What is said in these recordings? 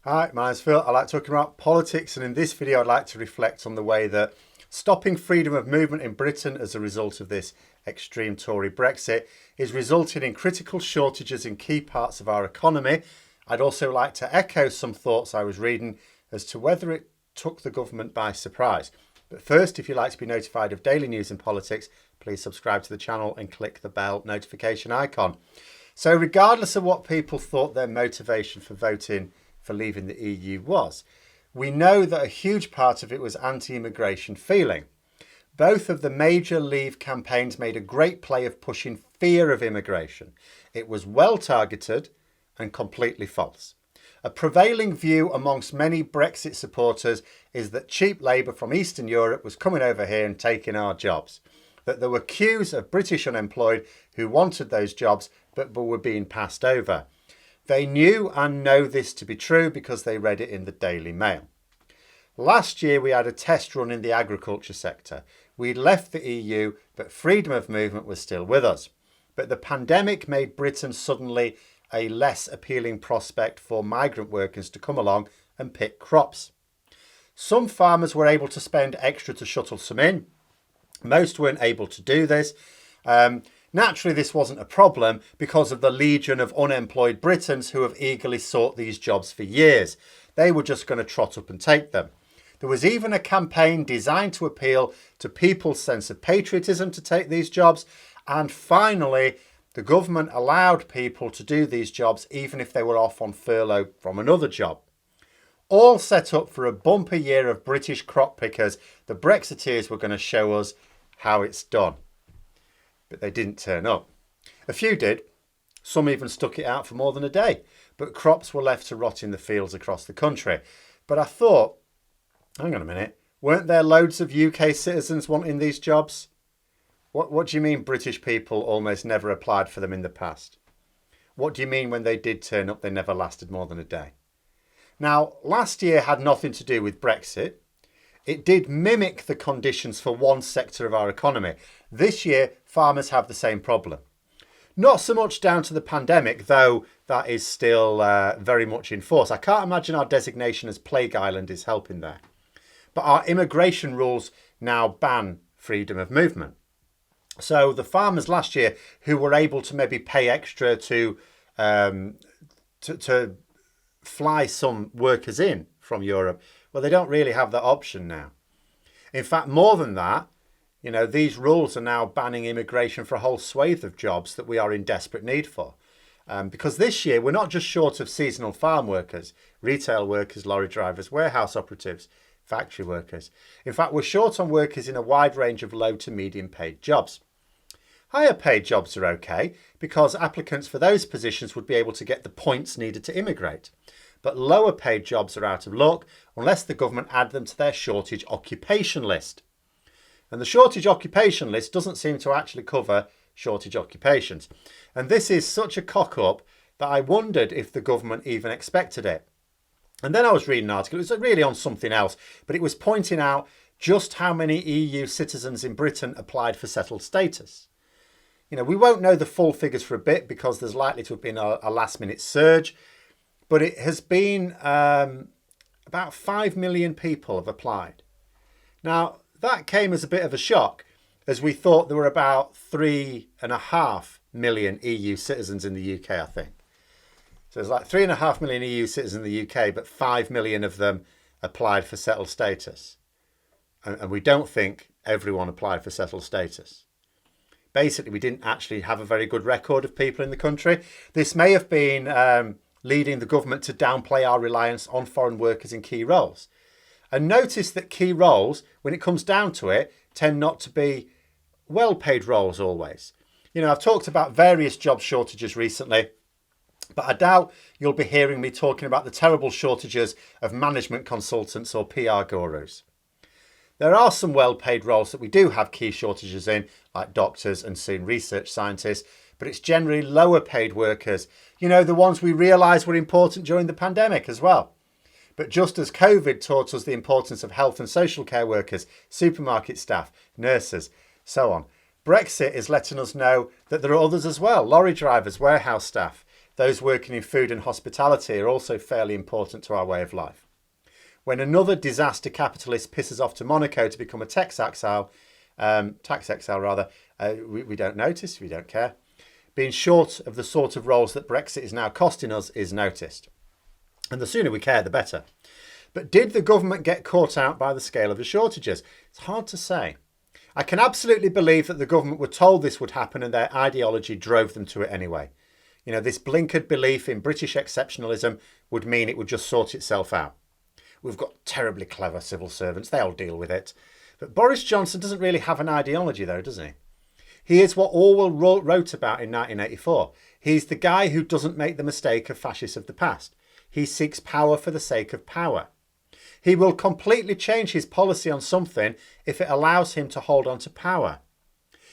Hi, my name's Phil. I like talking about politics, and in this video I'd like to reflect on the way that stopping freedom of movement in Britain as a result of this extreme Tory Brexit is resulting in critical shortages in key parts of our economy. I'd also like to echo some thoughts I was reading as to whether it took the government by surprise. But first, if you'd like to be notified of daily news in politics, please subscribe to the channel and click the bell notification icon. So regardless of what people thought their motivation for voting for leaving the EU was, we know that a huge part of it was anti-immigration feeling. Both of the major Leave campaigns made a great play of pushing fear of immigration. It was well targeted and completely false. A prevailing view amongst many Brexit supporters is that cheap labour from Eastern Europe was coming over here and taking our jobs. That there were queues of British unemployed who wanted those jobs but were being passed over. They knew and know this to be true because they read it in the Daily Mail. Last year we had a test run in the agriculture sector. We'd left the EU, but freedom of movement was still with us. But the pandemic made Britain suddenly a less appealing prospect for migrant workers to come along and pick crops. Some farmers were able to spend extra to shuttle some in. Most weren't able to do this. Naturally, this wasn't a problem because of the legion of unemployed Britons who have eagerly sought these jobs for years. They were just going to trot up and take them. There was even a campaign designed to appeal to people's sense of patriotism to take these jobs. And finally, the government allowed people to do these jobs even if they were off on furlough from another job. All set up for a bumper year of British crop pickers. The Brexiteers were going to show us how it's done. But they didn't turn up. A few did. Some even stuck it out for more than a day. But crops were left to rot in the fields across the country. But I thought, hang on a minute, weren't there loads of UK citizens wanting these jobs? What do you mean British people almost never applied for them in the past? What do you mean when they did turn up, they never lasted more than a day? Now, last year had nothing to do with Brexit. It did mimic the conditions for one sector of our economy. This year, farmers have the same problem. Not so much down to the pandemic, though that is still very much in force. I can't imagine our designation as Plague Island is helping there. But our immigration rules now ban freedom of movement. So the farmers last year who were able to maybe pay extra to fly some workers in from Europe, well, they don't really have that option now. In fact, more than that, these rules are now banning immigration for a whole swathe of jobs that we are in desperate need for. Because this year, we're not just short of seasonal farm workers, retail workers, lorry drivers, warehouse operatives, factory workers. In fact, we're short on workers in a wide range of low to medium paid jobs. Higher paid jobs are okay because applicants for those positions would be able to get the points needed to immigrate. But lower paid jobs are out of luck unless the government add them to their shortage occupation list. And the shortage occupation list doesn't seem to actually cover shortage occupations. And this is such a cock-up that I wondered if the government even expected it. And then I was reading an article, it was really on something else, but it was pointing out just how many EU citizens in Britain applied for settled status. We won't know the full figures for a bit because there's likely to have been a last-minute surge. But it has been about 5 million people have applied. Now, that came as a bit of a shock as we thought there were about 3.5 million EU citizens in the UK, I think. So there's like 3.5 million EU citizens in the UK, but 5 million of them applied for settled status. And we don't think everyone applied for settled status. Basically, we didn't actually have a very good record of people in the country. This may have been leading the government to downplay our reliance on foreign workers in key roles. And notice that key roles, when it comes down to it, tend not to be well-paid roles always. I've talked about various job shortages recently, but I doubt you'll be hearing me talking about the terrible shortages of management consultants or PR gurus. There are some well-paid roles that we do have key shortages in, like doctors and soon research scientists, but it's generally lower paid workers, the ones we realised were important during the pandemic as well. But just as COVID taught us the importance of health and social care workers, supermarket staff, nurses, so on, Brexit is letting us know that there are others as well, lorry drivers, warehouse staff, those working in food and hospitality are also fairly important to our way of life. When another disaster capitalist pisses off to Monaco to become a tax exile, we don't notice, we don't care. Being short of the sort of roles that Brexit is now costing us is noticed. And the sooner we care, the better. But did the government get caught out by the scale of the shortages? It's hard to say. I can absolutely believe that the government were told this would happen and their ideology drove them to it anyway. You know, this blinkered belief in British exceptionalism would mean it would just sort itself out. We've got terribly clever civil servants, they'll deal with it. But Boris Johnson doesn't really have an ideology though, does he? He is what Orwell wrote about in 1984. He's the guy who doesn't make the mistake of fascists of the past. He seeks power for the sake of power. He will completely change his policy on something if it allows him to hold on to power.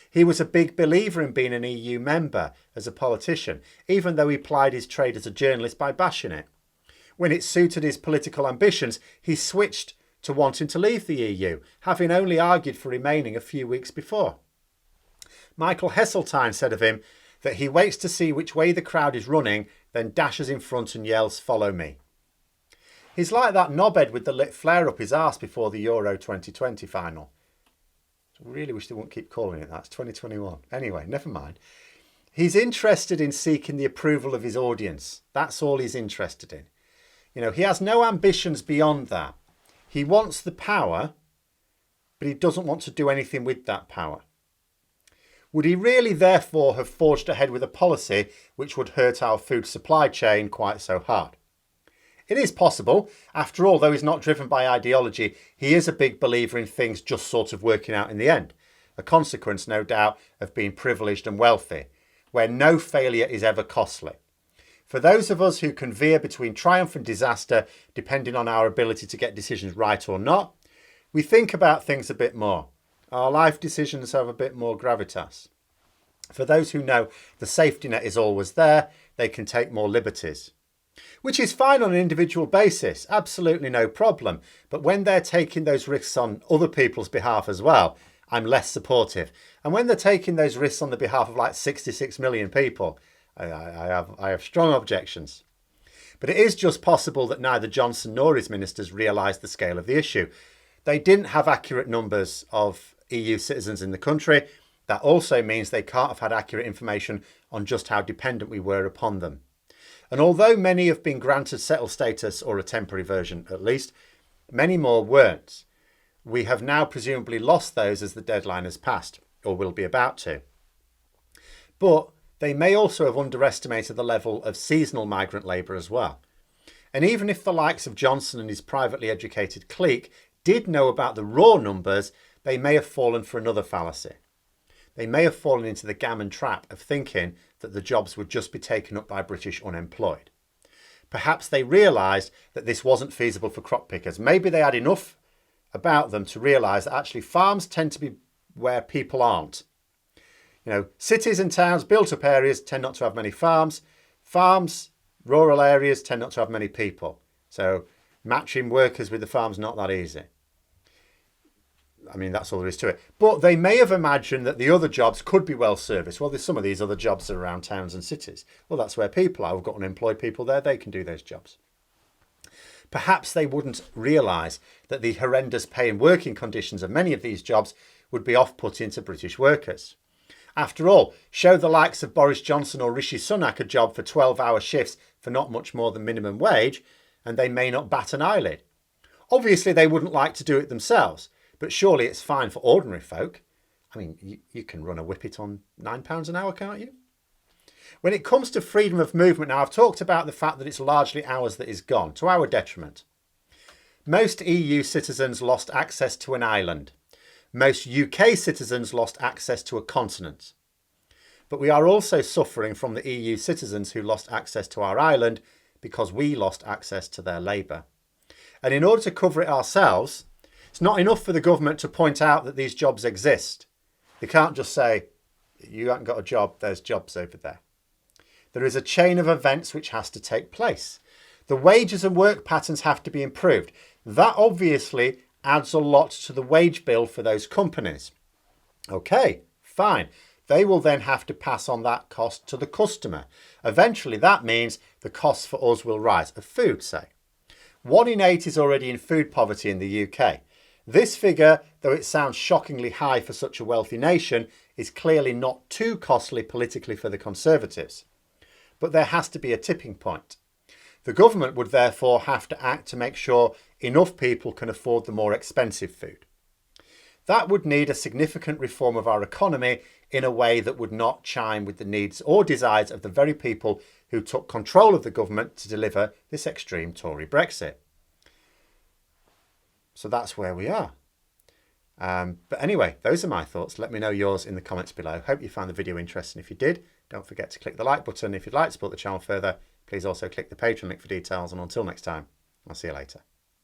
He was a big believer in being an EU member as a politician, even though he plied his trade as a journalist by bashing it. When it suited his political ambitions, he switched to wanting to leave the EU, having only argued for remaining a few weeks before. Michael Heseltine said of him that he waits to see which way the crowd is running, then dashes in front and yells, "Follow me." He's like that knobhead with the lit flare up his arse before the Euro 2020 final. I really wish they wouldn't keep calling it that. It's 2021. Anyway, never mind. He's interested in seeking the approval of his audience. That's all he's interested in. You know, he has no ambitions beyond that. He wants the power, but he doesn't want to do anything with that power. Would he really therefore have forged ahead with a policy which would hurt our food supply chain quite so hard? It is possible. After all, though he's not driven by ideology, he is a big believer in things just sort of working out in the end. A consequence, no doubt, of being privileged and wealthy, where no failure is ever costly. For those of us who can veer between triumph and disaster, depending on our ability to get decisions right or not, we think about things a bit more. Our life decisions have a bit more gravitas. For those who know the safety net is always there, they can take more liberties. Which is fine on an individual basis, absolutely no problem. But when they're taking those risks on other people's behalf as well, I'm less supportive. And when they're taking those risks on the behalf of like 66 million people, I have strong objections. But it is just possible that neither Johnson nor his ministers realised the scale of the issue. They didn't have accurate numbers of EU citizens in the country. That also means they can't have had accurate information on just how dependent we were upon them. And although many have been granted settled status, or a temporary version at least, many more weren't. We have now presumably lost those as the deadline has passed, or will be about to. But they may also have underestimated the level of seasonal migrant labour as well. And even if the likes of Johnson and his privately educated clique did know about the raw numbers, they may have fallen for another fallacy. They may have fallen into the gammon trap of thinking that the jobs would just be taken up by British unemployed. Perhaps they realised that this wasn't feasible for crop pickers. Maybe they had enough about them to realise that actually farms tend to be where people aren't. You know, cities and towns, built up areas tend not to have many farms. Farms, rural areas tend not to have many people. So matching workers with the farms not that easy. I mean, that's all there is to it. But they may have imagined that the other jobs could be well serviced. Well, there's some of these other jobs that are around towns and cities. Well, that's where people are. We've got unemployed people there. They can do those jobs. Perhaps they wouldn't realise that the horrendous pay and working conditions of many of these jobs would be off-putting to British workers. After all, show the likes of Boris Johnson or Rishi Sunak a job for 12-hour shifts for not much more than minimum wage, and they may not bat an eyelid. Obviously, they wouldn't like to do it themselves, but surely it's fine for ordinary folk. I mean, you can run a whippet on £9 an hour, can't you? When it comes to freedom of movement, now I've talked about the fact that it's largely ours that is gone, to our detriment. Most EU citizens lost access to an island. Most UK citizens lost access to a continent. But we are also suffering from the EU citizens who lost access to our island because we lost access to their labour. And in order to cover it ourselves, it's not enough for the government to point out that these jobs exist. They can't just say, you haven't got a job, there's jobs over there. There is a chain of events which has to take place. The wages and work patterns have to be improved. That obviously adds a lot to the wage bill for those companies. Okay, fine. they will then have to pass on that cost to the customer. Eventually, that means the costs for us will rise, of food, say. 1 in 8 is already in food poverty in the UK. This figure, though it sounds shockingly high for such a wealthy nation, is clearly not too costly politically for the Conservatives. But there has to be a tipping point. The government would therefore have to act to make sure enough people can afford the more expensive food. That would need a significant reform of our economy in a way that would not chime with the needs or desires of the very people who took control of the government to deliver this extreme Tory Brexit. So that's where we are. But anyway, those are my thoughts. Let me know yours in the comments below. Hope you found the video interesting. If you did, don't forget to click the like button. If you'd like to support the channel further, please also click the Patreon link for details. And until next time, I'll see you later.